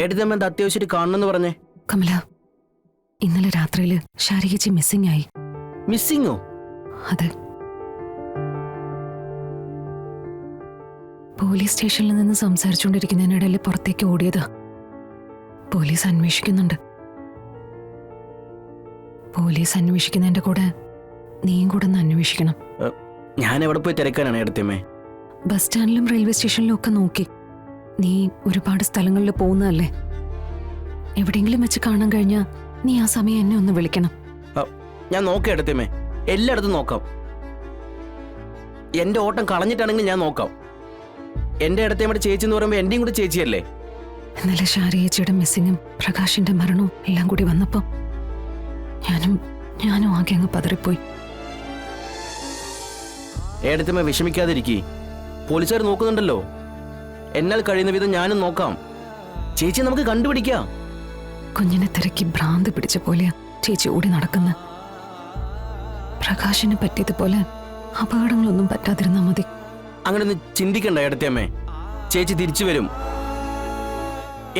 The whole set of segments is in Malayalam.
എടുത്തമ്മ എന്താ അത്യാവശ്യമായിട്ട് കാണണമെന്ന് പറഞ്ഞേ? കമല, ഇന്നലെ രാത്രിയില് ശാരികച്ചി മിസ്സിംഗ് ആയി. മിസ്സിങ്ങോ? അതെ. പോലീസ് സ്റ്റേഷനിൽ നിന്ന് സംസാരിച്ചുകൊണ്ടിരിക്കുന്നതിനിടയിൽ പുറത്തേക്ക് ഓടിയതാ. പോലീസ് അന്വേഷിക്കുന്നുണ്ട്. പോലീസ് അന്വേഷിക്കുന്നതിന്റെ കൂടെ നീയും കൂടെ ഒന്ന് അന്വേഷിക്കണം. ഞാൻ എവിടെ പോയി തിരക്കാനാണ് എടുത്തമ്മേ? ബസ് സ്റ്റാൻഡിലും റെയിൽവേ സ്റ്റേഷനിലും ഒക്കെ നോക്കി. നീ ഒരുപാട് സ്ഥലങ്ങളിൽ പോകുന്നതല്ലേ. എവിടെയെങ്കിലും വെച്ച് കാണാൻ കഴിഞ്ഞാൽ നീ ആ സമയം എന്നെ ഒന്ന് വിളിക്കണം. ഞാൻ നോക്കാം എടുത്തമ്മേ, എല്ലായിടത്തും നോക്കാം. എന്റെ ഓട്ടം കളഞ്ഞിട്ടാണെങ്കിൽ ഞാൻ നോക്കാം. എന്റെ അടുത്തേമ്മയുടെ ചേച്ചി എന്ന് പറയുമ്പോൾ എന്റെയും കൂടെ ചേച്ചിയല്ലേ? ഇന്നലെ ശാരികച്ചിയുടെ മിസ്സിങ്ങും പ്രകാശിന്റെ മരണവും എല്ലാം കൂടി വന്നപ്പോ ഞാനും ആകെ അങ്ങ് പതറിപ്പോയി. ഏടത്തമ്മ വിഷമിക്കാതിരിക്കേ, പോലീസുകാർ നോക്കുന്നുണ്ടല്ലോ. എന്നാൽ കഴിയുന്ന വിധം ഞാനും നോക്കാം. ചേച്ചി നമുക്ക് കണ്ടുപിടിക്കാം. കുഞ്ഞിനെ തിരക്കി ഭ്രാന്ത് പിടിച്ച പോലെയാ ചേച്ചി ഓടി നടക്കുന്ന. പ്രകാശിനെ പറ്റിയതുപോലെ അപകടങ്ങളൊന്നും പറ്റാതിരുന്നാ മതി. അങ്ങനെ ഒന്നും ചിന്തിക്കണ്ട ഏടത്തമ്മേ. ചേച്ചി തിരിച്ചു വരും,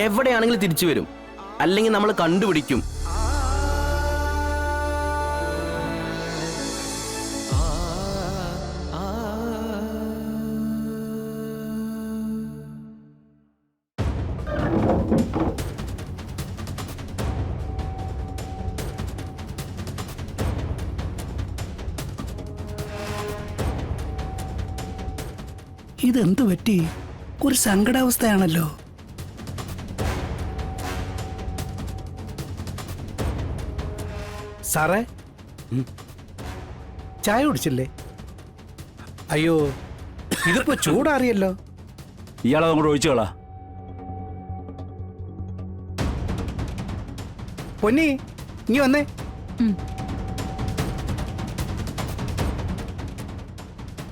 എവിടെയാണെങ്കിലും തിരിച്ചു വരും. അല്ലെങ്കിൽ നമ്മൾ കണ്ടുപിടിക്കും. ഇതെന്തു പറ്റി? ഒരു സങ്കടാവസ്ഥയാണല്ലോ. സാറേ, ചായ കുടിച്ചില്ലേ? അയ്യോ, ഇതിപ്പോ ചൂടാറിയല്ലോ. ഇയാളെ അങ്ങോട്ട് ഒഴിച്ചുകളാ. പൊന്നി, ഇനി വന്നേ.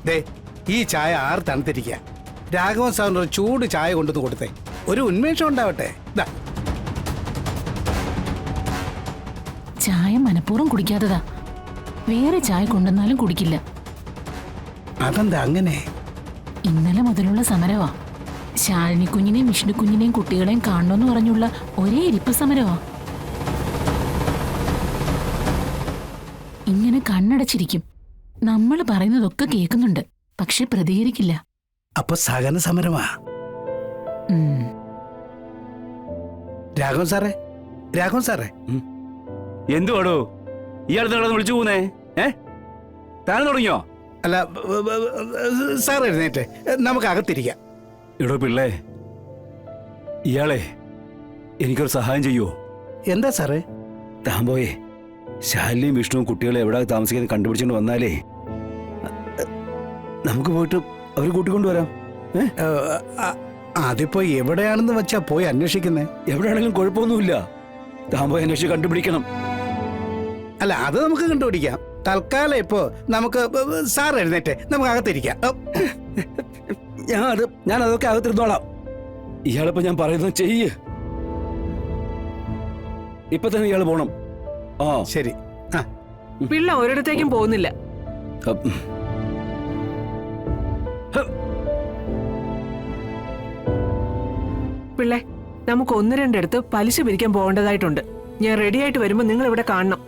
ദേ, ഈ ചായ ആറ് തണുത്തിരിക്കുക. രാഘവൻ സാറിന് ഒരു ചൂട് ചായ കൊണ്ടുവന്ന് കൊടുത്തേ. ഒരു ഉന്മേഷം ഉണ്ടാവട്ടെ. ചായ മനഃപൂർവ്വം കുടിക്കാത്തതാ. വേറെ ചായ കൊണ്ടുവന്നാലും കുടിക്കില്ല. അതെന്താ അങ്ങനെ? ഇന്നലെ മുതലുള്ള സമരവാ. ശാലിനി കുഞ്ഞിനെയും വിഷ്ണു കുഞ്ഞിനെയും കുട്ടികളെയും കാണണമെന്ന് പറഞ്ഞുള്ള ഒരേ ഇരിപ്പ് സമരവാ. ഇങ്ങനെ കണ്ണടച്ചിരിക്കും. നമ്മൾ പറയുന്നതൊക്കെ കേൾക്കുന്നുണ്ട്, പക്ഷെ പ്രതികരിക്കില്ല. അപ്പൊ സഹന സമരമാ. രാഘവൻ സാറേ, രാഘവൻ സാറേ. എന്തുവാടോ ഇയാൾ വിളിച്ചു പോകുന്നേ? താൻ തുടങ്ങിയോ? അല്ല സാർ, എഴുന്നേറ്റേ, നമുക്ക് അകത്തിരിക്കാം. എടോ പിള്ളേ, ഇയാളെ എനിക്കൊരു സഹായം ചെയ്യുവോ? എന്താ സാറേ? താൻ പോയേ ശാലിനിയും വിഷ്ണുവും കുട്ടികളെ എവിടെ താമസിക്കുന്നത് കണ്ടുപിടിച്ചോണ്ട് വന്നാലേ നമുക്ക് പോയിട്ട് അവർ കൂട്ടിക്കൊണ്ടുവരാം. അതിപ്പോ എവിടെയാണെന്ന് വെച്ചാ പോയി അന്വേഷിക്കുന്നേ? എവിടെയാണെങ്കിലും കുഴപ്പമൊന്നുമില്ല. താൻ പോയി അന്വേഷിച്ച് കണ്ടുപിടിക്കണം. അല്ല, അത് നമുക്ക് കണ്ടുപിടിക്കാം. തൽക്കാലം ഇപ്പോ നമുക്ക് സാർ എഴുന്നേറ്റേ, നമുക്ക് അകത്തിരിക്കാം. ഞാൻ അതൊക്കെ അകത്തിരുന്നോളാം. ഇയാളിപ്പോ ഞാൻ പറയുന്നത് ചെയ്യ്. ഇപ്പൊ തന്നെ ഇയാള് പോണം. ആ ശരി. പിള്ള ഒരിടത്തേക്കും പോകുന്നില്ല. പിള്ളേ, നമുക്ക് ഒന്ന് രണ്ടിടത്ത് പലിശ പിരിക്കാൻ പോകേണ്ടതായിട്ടുണ്ട്. ഞാൻ റെഡി ആയിട്ട് വരുമ്പോ നിങ്ങൾ ഇവിടെ കാണണം.